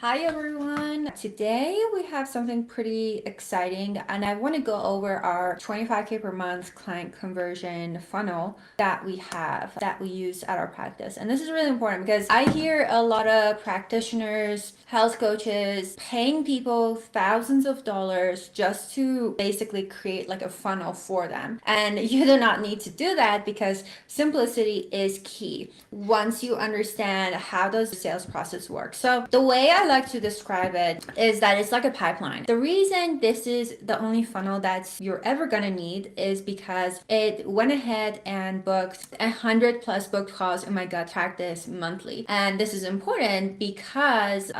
Hi everyone. Today we have something pretty exciting and I want to go over our 25K per month client conversion funnel that we use at our practice. And this is really important because I hear a lot of practitioners, health coaches paying people thousands of dollars just to basically create like a funnel for them. And you do not need to do that because simplicity is key once you understand how does the sales process work. So the way I like to describe it is that it's like a pipeline. The reason this is the only funnel that you're ever gonna need is because it went ahead and booked 100 plus booked calls in my gut practice monthly. And this is important because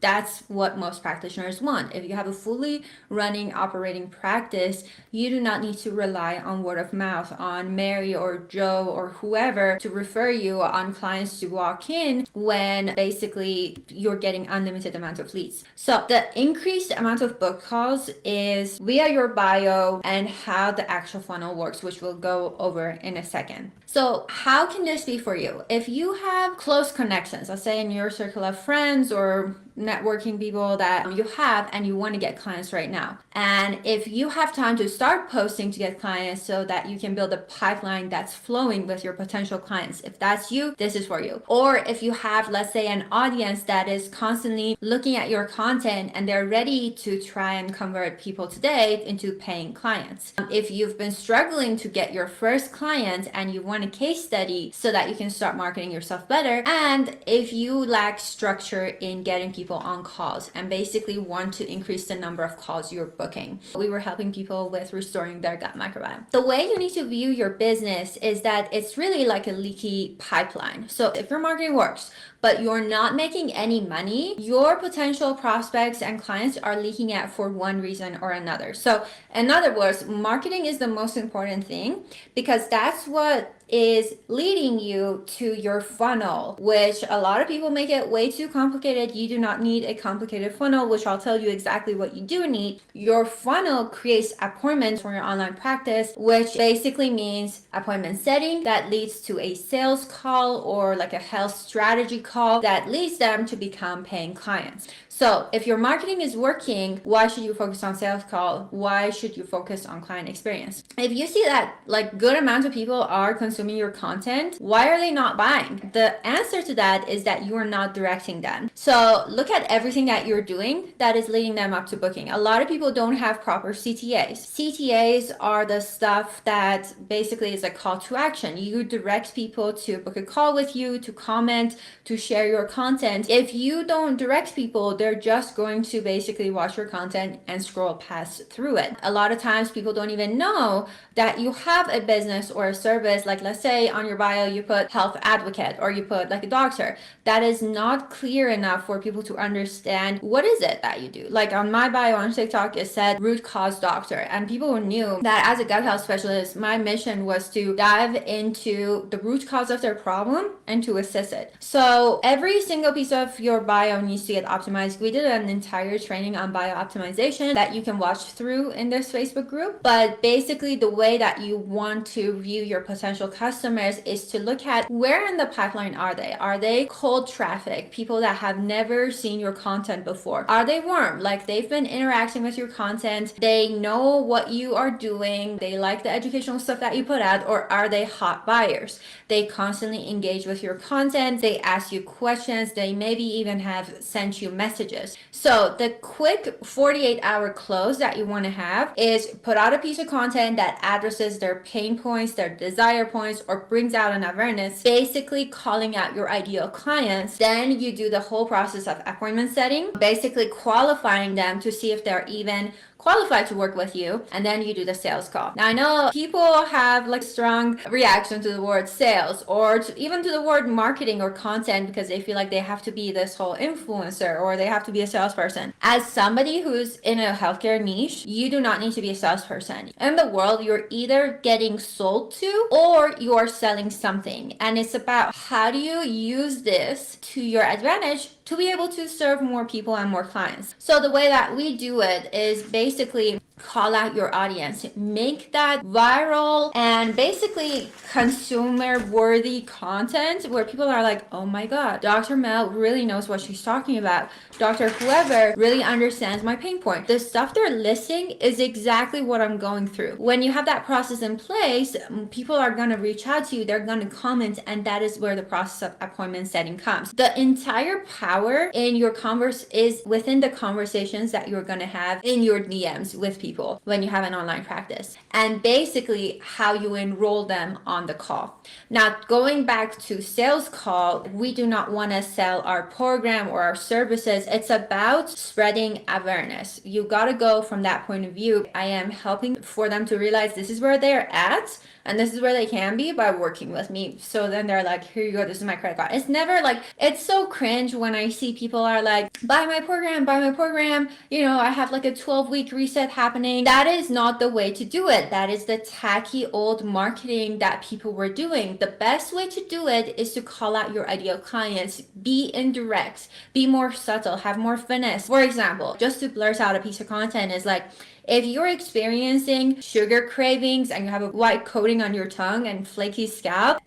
that's what most practitioners want. If you have a fully running operating practice, you do not need to rely on word of mouth, on Mary or Joe or whoever to refer you, on clients to walk in when basically you're getting unlimited amount of leads. So the increased amount of book calls is via your bio and how the actual funnel works, which we'll go over in a second. So how can this be for you? If you have close connections, let's say in your circle of friends or networking people that you have and you want to get clients right now. And if you have time to start posting to get clients so that you can build a pipeline that's flowing with your potential clients, if that's you, this is for you. Or if you have, let's say, an audience that is constantly looking at your content and they're ready to try and convert people today into paying clients. If you've been struggling to get your first client and you want a case study so that you can start marketing yourself better, and if you lack structure in getting people on calls and basically want to increase the number of calls you're booking. We were helping people with restoring their gut microbiome. The way you need to view your business is that it's really like a leaky pipeline. So if your marketing works, but you're not making any money, your potential prospects and clients are leaking out for one reason or another. So in other words, marketing is the most important thing because that's what is leading you to your funnel, which a lot of people make it way too complicated. You do not need a complicated funnel, which I'll tell you exactly what you do need. Your funnel creates appointments for your online practice, which basically means appointment setting that leads to a sales call or like a health strategy call that leads them to become paying clients. So if your marketing is working, why should you focus on sales call? Why should you focus on client experience? If you see that like good amount of people are consuming your content, why are they not buying? The answer to that is that you are not directing them. So look at everything that you're doing that is leading them up to booking. A lot of people don't have proper CTAs. CTAs are the stuff that basically is a call to action. You direct people to book a call with you, to comment, to share your content. If you don't direct people, they're just going to basically watch your content and scroll past through it. A lot of times people don't even know that you have a business or a service. Like let's say on your bio you put health advocate or you put like a doctor. That is not clear enough for people to understand what is it that you do. Like on my bio on TikTok it said root cause doctor, and people knew that as a gut health specialist my mission was to dive into the root cause of their problem and to assess it. So every single piece of your bio needs to get optimized. We did an entire training on bio optimization that you can watch through in this Facebook group. But basically the way that you want to view your potential customers is to look at where in the pipeline are they? Are they cold traffic, people that have never seen your content before? Are they warm? Like they've been interacting with your content, they know what you are doing, they like the educational stuff that you put out, or are they hot buyers? They constantly engage with your content, they ask you questions, they maybe even have sent you messages. So the quick 48-hour close that you want to have is put out a piece of content that addresses their pain points, their desire points, or brings out an awareness, basically calling out your ideal clients. Then you do the whole process of appointment setting, basically qualifying them to see if they're even qualified to work with you, and then you do the sales call. Now I know people have like strong reaction to the word sales or even to the word marketing or content because they feel like they have to be this whole influencer or they have to be a salesperson. As somebody who's in a healthcare niche, you do not need to be a salesperson. In the world, you're either getting sold to or you're selling something, and it's about how do you use this to your advantage to be able to serve more people and more clients. So the way that we do it is basically call out your audience, make that viral and basically consumer worthy content where people are like, oh my God, Dr. Mel really knows what she's talking about. Dr. Whoever really understands my pain point. The stuff they're listing is exactly what I'm going through. When you have that process in place, people are going to reach out to you, they're going to comment, and that is where the process of appointment setting comes. The entire power in your converse is within the conversations that you're going to have in your DMs with people when you have an online practice, and basically how you enroll them on the call. Now, going back to sales call, we do not want to sell our program or our services. It's about spreading awareness. You got to go from that point of view. I am helping for them to realize this is where they're at and this is where they can be by working with me. So then they're like, here you go, this is my credit card. It's never like, it's so cringe when I see people are like, buy my program, you know, I have like a 12-week reset happening. That is not the way to do it. That is the tacky old marketing that people were doing. The best way to do it is to call out your ideal clients, be indirect, be more subtle, have more finesse. For example, just to blurt out a piece of content is like, if you're experiencing sugar cravings and you have a white coating on your tongue and flaky scalp,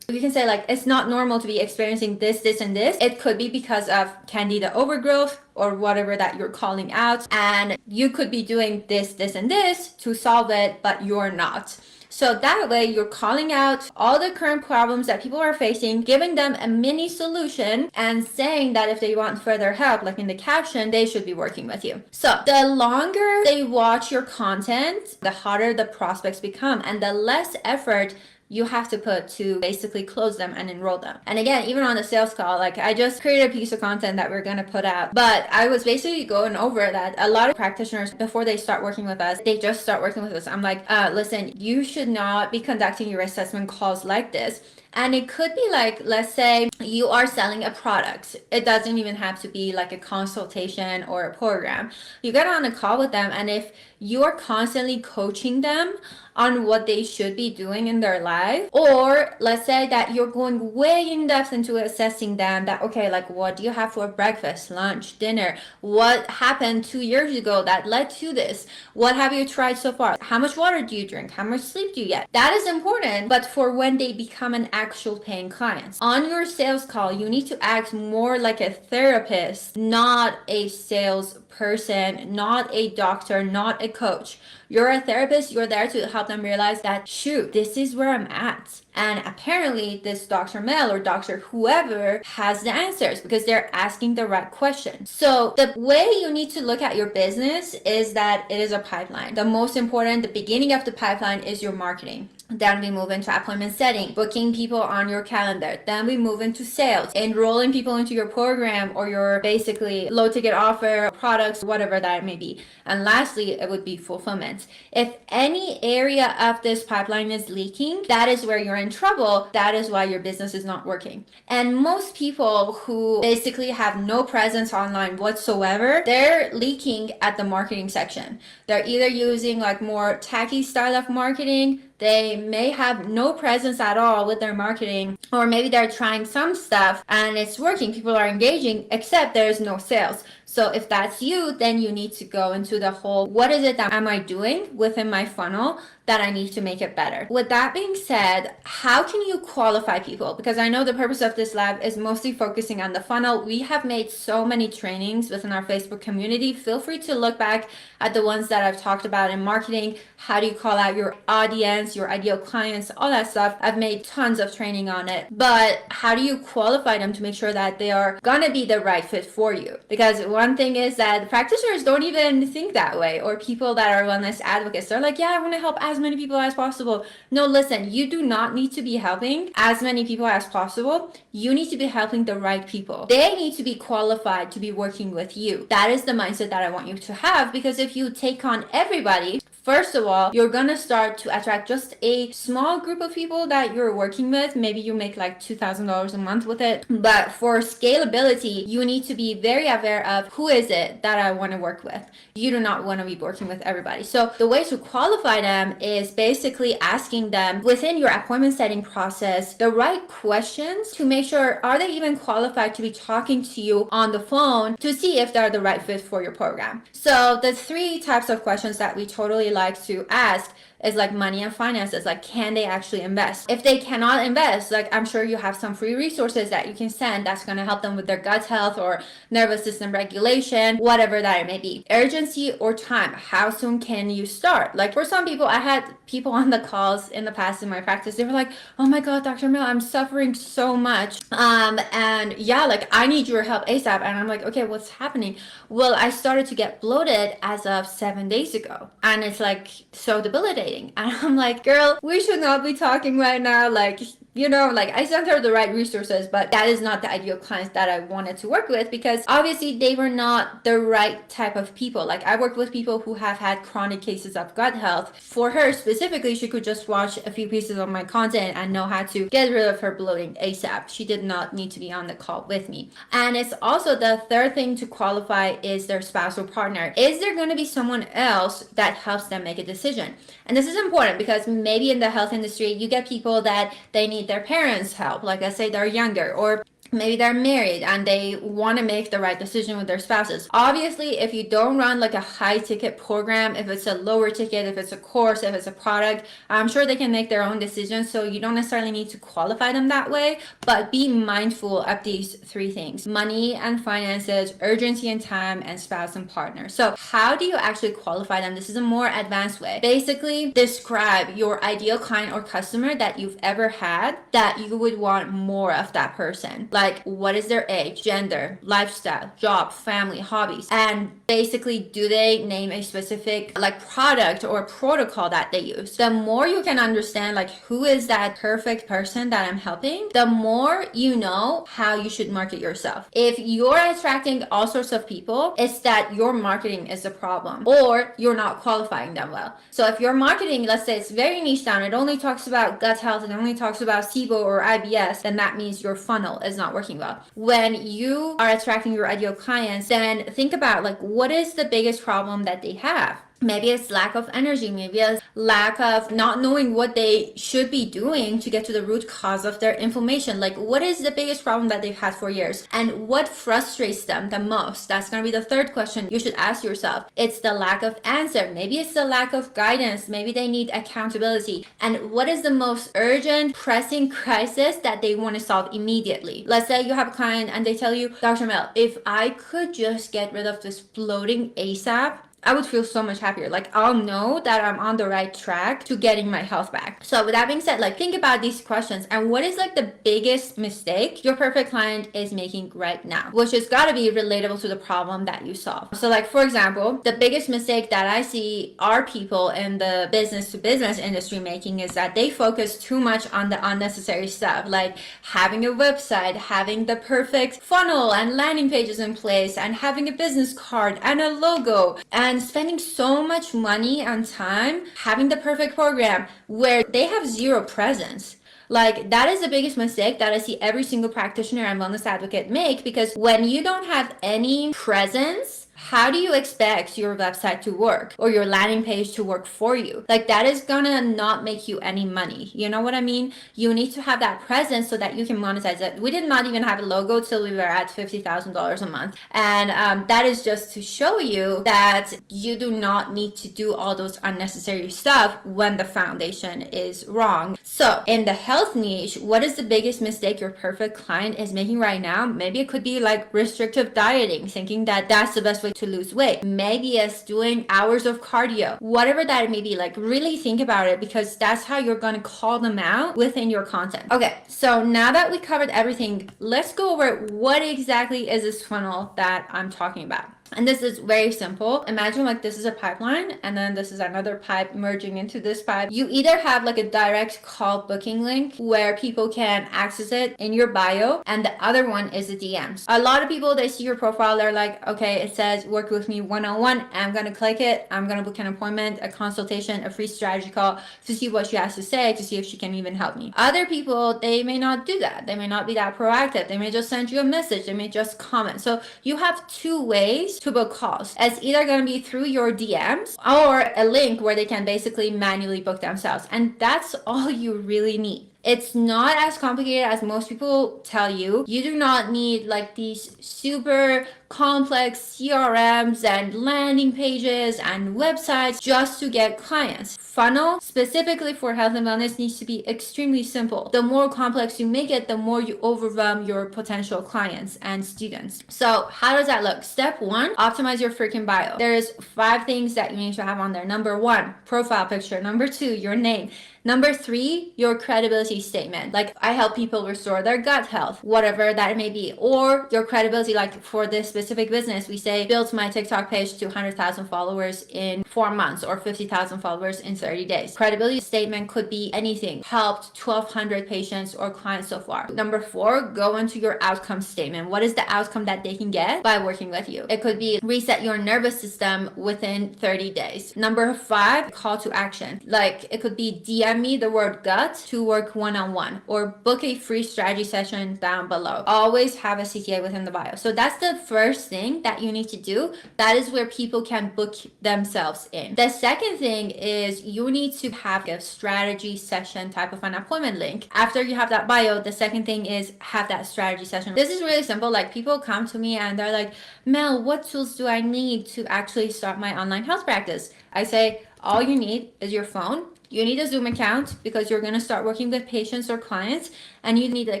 you can say like, it's not normal to be experiencing this, and this. It could be because of candida overgrowth or whatever that you're calling out. And you could be doing this, and this to solve it, but you're not. So that way you're calling out all the current problems that people are facing, giving them a mini solution and saying that if they want further help, like in the caption, they should be working with you. So the longer they watch your content, the harder the prospects become and the less effort you have to put to basically close them and enroll them. And again, even on the sales call, like I just created a piece of content that we're gonna put out, but I was basically going over that a lot of practitioners, before they start working with us, they just start working with us. I'm like, listen, you should not be conducting your assessment calls like this. And it could be like, let's say you are selling a product. It doesn't even have to be like a consultation or a program. You get on a call with them, and if you're constantly coaching them on what they should be doing in their life, or let's say that you're going way in depth into assessing them, that okay, like what do you have for breakfast, lunch, dinner, what happened 2 years ago that led to this, what have you tried so far, how much water do you drink, how much sleep do you get. That is important, but for when they become an actual paying client. On your sales call, you need to act more like a therapist, not a sales person, not a doctor, not a coach. You're a therapist. You're there to help them realize that, shoot, this is where I'm at. And apparently this Dr. Mel or Dr. whoever has the answers because they're asking the right question. So the way you need to look at your business is that it is a pipeline. The most important, the beginning of the pipeline is your marketing. Then we move into appointment setting, booking people on your calendar. Then we move into sales, enrolling people into your program or your basically low ticket offer, products, whatever that may be. And lastly, it would be fulfillment. If any area of this pipeline is leaking, that is where you're in trouble. That is why your business is not working. And most people who basically have no presence online whatsoever, they're leaking at the marketing section. They're either using like more tacky style of marketing, they may have no presence at all with their marketing, or maybe they're trying some stuff and it's working, people are engaging, except there's no sales. So if that's you, then you need to go into the whole, what is it that am I doing within my funnel that I need to make it better? With that being said, how can you qualify people? Because I know the purpose of this lab is mostly focusing on the funnel. We have made so many trainings within our Facebook community. Feel free to look back at the ones that I've talked about in marketing. How do you call out your audience, your ideal clients, all that stuff. I've made tons of training on it. But how do you qualify them to make sure that they are gonna be the right fit for you? Because one thing is that practitioners don't even think that way, or people that are wellness advocates, they're like, yeah, I want to help as many people as possible. No, listen, you do not need to be helping as many people as possible. You need to be helping the right people. They need to be qualified to be working with you. That is the mindset that I want you to have, because if you take on everybody, First of all, you're gonna start to attract just a small group of people that you're working with. Maybe you make like $2,000 a month with it. But for scalability, you need to be very aware of who is it that I want to work with. You do not want to be working with everybody. So the way to qualify them is basically asking them within your appointment setting process the right questions to make sure, are they even qualified to be talking to you on the phone to see if they're the right fit for your program. So the three types of questions that we totally like to ask is like money and finances. Like, can they actually invest? If they cannot invest, like, I'm sure you have some free resources that you can send that's going to help them with their gut health or nervous system regulation, whatever that it may be. Urgency or time. How soon can you start? Like, for some people, I had people on the calls in the past in my practice, they were like, oh my God, Dr. Mill, I'm suffering so much. And yeah, like, I need your help ASAP. And I'm like, okay, what's happening? Well, I started to get bloated as of 7 days ago. And it's like so debilitating. And I'm like, girl, we should not be talking right now. Like, you know, like, I sent her the right resources, but that is not the ideal clients that I wanted to work with, because obviously they were not the right type of people. Like, I worked with people who have had chronic cases of gut health. For her specifically, she could just watch a few pieces of my content and know how to get rid of her bloating ASAP. She did not need to be on the call with me. And it's also the third thing to qualify is their spouse or partner. Is there going to be someone else that helps them make a decision? And this is important because maybe in the health industry, you get people that they need their parents' help. Like, let's say they're younger, or maybe they're married and they want to make the right decision with their spouses. Obviously, if you don't run like a high ticket program, if it's a lower ticket, if it's a course, if it's a product, I'm sure they can make their own decisions. So you don't necessarily need to qualify them that way, but be mindful of these three things: money and finances, urgency and time, and spouse and partner. So how do you actually qualify them? This is a more advanced way. Basically, describe your ideal client or customer that you've ever had that you would want more of that person. Like, what is their age, gender, lifestyle, job, family, hobbies, and basically, do they name a specific like product or protocol that they use? The more you can understand like who is that perfect person that I'm helping, the more you know how you should market yourself. If you're attracting all sorts of people, it's that your marketing is the problem, or you're not qualifying them well. So if your marketing, let's say it's very niche down, it only talks about gut health and only talks about SIBO or IBS, then that means your funnel is not working well. When you are attracting your ideal clients, then think about like, what is the biggest problem that they have? Maybe it's lack of energy, maybe it's lack of not knowing what they should be doing to get to the root cause of their inflammation. Like, what is the biggest problem that they've had for years? And what frustrates them the most? That's going to be the third question you should ask yourself. It's the lack of answer. Maybe it's the lack of guidance. Maybe they need accountability. And what is the most urgent, pressing crisis that they want to solve immediately? Let's say you have a client and they tell you, Dr. Mel, if I could just get rid of this bloating ASAP, I would feel so much happier. Like, I'll know that I'm on the right track to getting my health back. So with that being said, like, think about these questions and what is like the biggest mistake your perfect client is making right now, which has got to be relatable to the problem that you solve. So like, for example, the biggest mistake that I see our people in the business to business industry making is that they focus too much on the unnecessary stuff, like having a website, having the perfect funnel and landing pages in place, and having a business card and a logo, and spending so much money and time having the perfect program where they have zero presence. Like, that is the biggest mistake that I see every single practitioner and wellness advocate make, because when you don't have any presence, how do you expect your website to work or your landing page to work for you? Like, that is gonna not make you any money. You know what I mean? You need to have that presence so that you can monetize it. We did not even have a logo till we were at $50,000 a month. And that is just to show you that you do not need to do all those unnecessary stuff when the foundation is wrong. So in the health niche, what is the biggest mistake your perfect client is making right now? Maybe it could be like restrictive dieting, thinking that that's the best way to lose weight. Maybe it's doing hours of cardio, whatever that it may be. Like, really think about it, because that's how you're going to call them out within your content. Okay, so now that we covered everything, let's go over what exactly is this funnel that I'm talking about. And this is very simple. Imagine like this is a pipeline, and then this is another pipe merging into this pipe. You either have like a direct call booking link where people can access it in your bio, and the other one is the DMs. A lot of people, they see your profile, they're like, okay, it says work with me one-on-one, I'm going to click it. I'm going to book an appointment, a consultation, a free strategy call to see what she has to say, to see if she can even help me. Other people, they may not do that. They may not be that proactive. They may just send you a message. They may just comment. So you have two ways to book calls. It's either going to be through your DMs or a link where they can basically manually book themselves. And that's all you really need. It's not as complicated as most people tell you. You do not need like these super complex CRMs and landing pages and websites just to get clients. Funnel specifically for health and wellness needs to be extremely simple. The more complex you make it, the more you overwhelm your potential clients and students. So how does that look? Step one, optimize your freaking bio. There's 5 things that you need to have on there. Number 1, profile picture. Number 2, your name. Number 3, your credibility statement. Like, I help people restore their gut health, whatever that may be. Or your credibility, like for this specific business, we say, built my TikTok page to 100,000 followers in 4 months or 50,000 followers in 30 days. Credibility statement could be anything. Helped 1,200 patients or clients so far. Number 4, go into your outcome statement. What is the outcome that they can get by working with you? It could be reset your nervous system within 30 days. Number 5, call to action. Like, it could be DM me the word gut to work one-on-one, or book a free strategy session down below. Always have a CTA within the bio. So that's the first thing that you need to do. That is where people can book themselves in. The second thing is you need to have a strategy session type of an appointment link. After you have that bio, the second thing is have that strategy session. This is really simple. Like, people come to me and they're like, Mel, what tools do I need to actually start my online health practice? I say, all you need is your phone. You need a Zoom account because you're going to start working with patients or clients, and you need a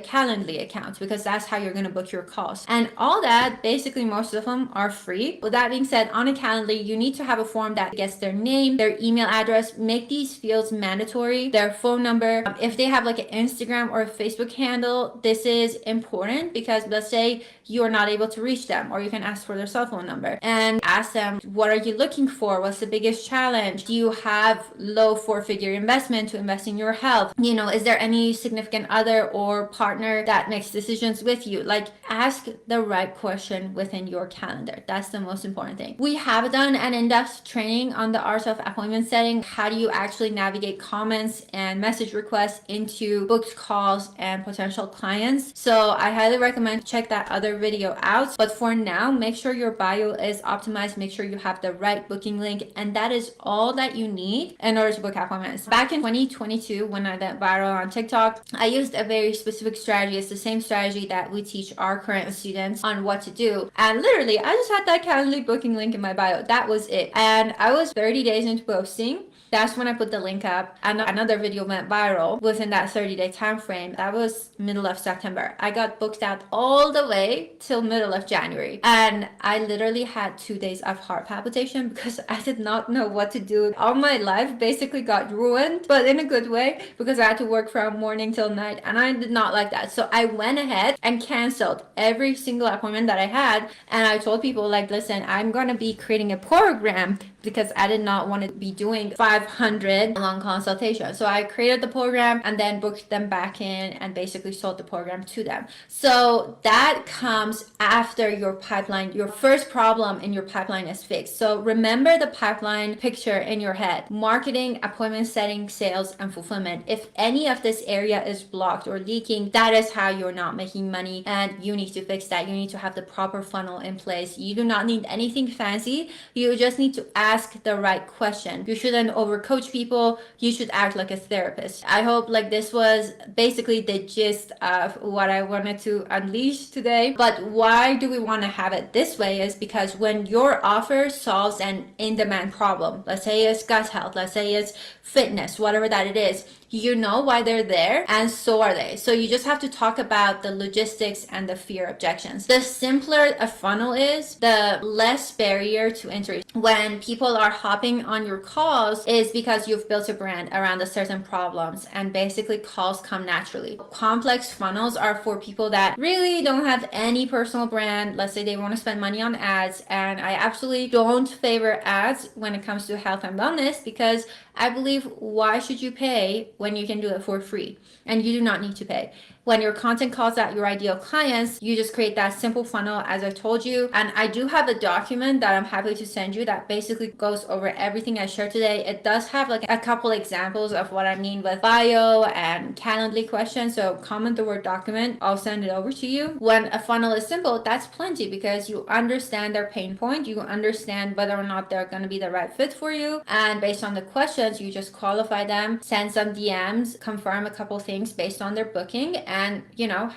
Calendly account because that's how you're going to book your calls. And all that, basically most of them are free. With that being said, on a Calendly, you need to have a form that gets their name, their email address, make these fields mandatory, their phone number. If they have like an Instagram or a Facebook handle, this is important because let's say you're not able to reach them, or you can ask for their cell phone number and ask them, what are you looking for? What's the biggest challenge? Do you have low 4-figure investment to invest in your health? You know, is there any significant other or partner that makes decisions with you? Like, ask the right question within your calendar. That's the most important thing. We have done an in-depth training on the art of appointment setting. How do you actually navigate comments and message requests into booked calls and potential clients? So I highly recommend check that other video out. But for now, make sure your bio is optimized. Make sure you have the right booking link, and that is all that you need in order to book appointments. Back in 2022, when I went viral on TikTok, I used a very specific strategy. It's the same strategy that we teach our current students on what to do. And literally, I just had that Calendly booking link in my bio. That was it. And I was 30 days into posting. That's when I put the link up, and another video went viral within that 30-day time frame. That was middle of September. I got booked out all the way till middle of January, and I literally had 2 days of heart palpitation because I did not know what to do. All my life basically got ruined, but in a good way, because I had to work from morning till night, and I did not like that. So I went ahead and canceled every single appointment that I had, and I told people, like, listen, I'm gonna be creating a program because I did not want to be doing 500 long consultations. So I created the program and then booked them back in and basically sold the program to them. So that comes after your pipeline, your first problem in your pipeline is fixed. So remember the pipeline picture in your head: marketing, appointment setting, sales, and fulfillment. If any of this area is blocked or leaking, that is how you're not making money, and you need to fix that. You need to have the proper funnel in place. You do not need anything fancy. You just need to ask the right question. You shouldn't overcoach people. You should act like a therapist. I hope like this was basically the gist of what I wanted to unleash today. But why do we want to have it this way is because when your offer solves an in-demand problem, let's say it's gut health, let's say it's fitness, whatever that it is, you know why they're there, and so are they. So you just have to talk about the logistics and the fear objections. The simpler a funnel is, the less barrier to entry. When people are hopping on your calls is because you've built a brand around a certain problems, and basically calls come naturally. Complex funnels are for people that really don't have any personal brand. Let's say they want to spend money on ads, and I absolutely don't favor ads when it comes to health and wellness, because I believe, why should you pay when you can do it for free? And you do not need to pay. When your content calls out your ideal clients, you just create that simple funnel as I told you. And I do have a document that I'm happy to send you that basically goes over everything I shared today. It does have like a couple examples of what I mean with bio and Calendly questions. So comment the word document. I'll send it over to you. When a funnel is simple, that's plenty because you understand their pain point. You understand whether or not they're going to be the right fit for you. And based on the questions, you just qualify them, send some DMs, confirm a couple things based on their booking, and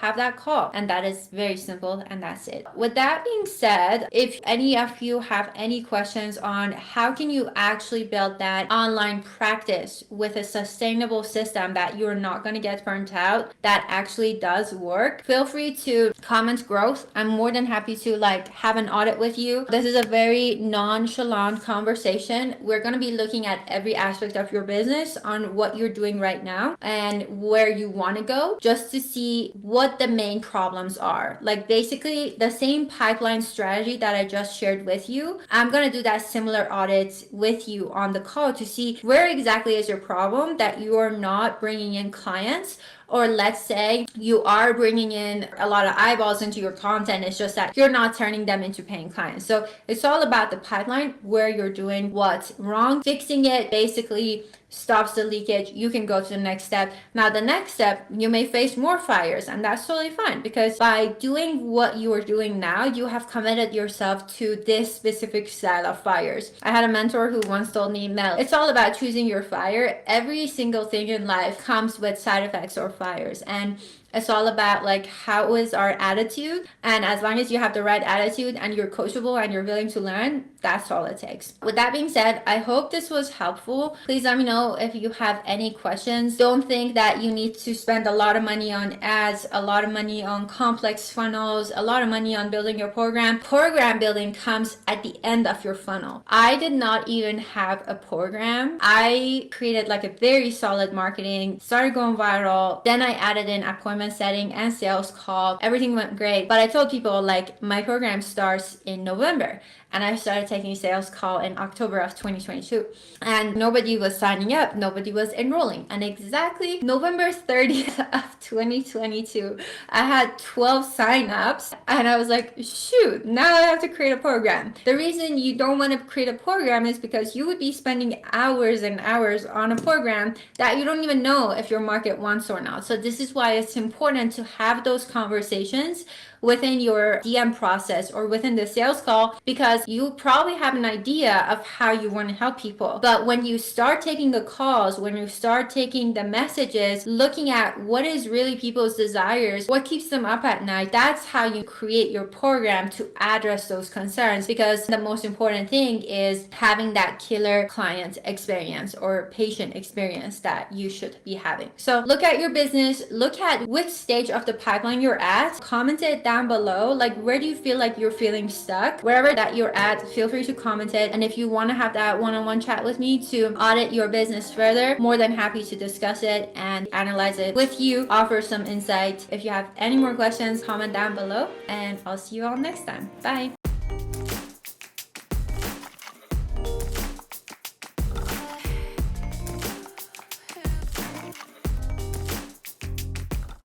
have that call. And that is very simple, and that's it. With that being said, if any of you have any questions on how can you actually build that online practice with a sustainable system that you're not going to get burnt out, that actually does work, feel free to comment growth. I'm more than happy to have an audit with you. This is a very nonchalant conversation. We're going to be looking at every aspect of your business on what you're doing right now and where you want to go, just to see what the main problems are. Like basically the same pipeline strategy that I just shared with you, I'm going to do that similar audit with you on the call to see where exactly is your problem that you are not bringing in clients. Or let's say you are bringing in a lot of eyeballs into your content. It's just that you're not turning them into paying clients. So it's all about the pipeline, where you're doing what's wrong, fixing it basically stops the leakage. You can go to the next step. Now, the next step, you may face more fires, and that's totally fine because by doing what you are doing now, you have committed yourself to this specific style of fires. I had a mentor who once told me, Mel, it's all about choosing your fire. Every single thing in life comes with side effects or fires, and it's all about how is our attitude, and as long as you have the right attitude and you're coachable and you're willing to learn, that's all it takes. With that being said, I hope this was helpful. Please let me know if you have any questions. Don't think that you need to spend a lot of money on ads, a lot of money on complex funnels, a lot of money on building your program. Program building comes at the end of your funnel. I did not even have a program. I created a very solid marketing, started going viral. Then I added in appointment setting and sales call. Everything went great, but I told people my program starts in November, and I started taking sales call in October of 2022, and nobody was signing up, nobody was enrolling. And exactly November 30th of 2022, I had 12 signups, and I was like, shoot, now I have to create a program. The reason you don't want to create a program is because you would be spending hours and hours on a program that you don't even know if your market wants or not. So this is why it's important to have those conversations within your DM process or within the sales call, because you probably have an idea of how you want to help people. But when you start taking the calls, when you start taking the messages, looking at what is really people's desires, what keeps them up at night, that's how you create your program to address those concerns. Because the most important thing is having that killer client experience or patient experience that you should be having. So look at your business, look at which stage of the pipeline you're at, comment it down below, where do you feel like you're feeling stuck. Wherever that you're at, feel free to comment it. And if you want to have that one-on-one chat with me to audit your business further, more than happy to discuss it and analyze it with you, offer some insight. If you have any more questions, comment down below, and I'll see you all next time. Bye.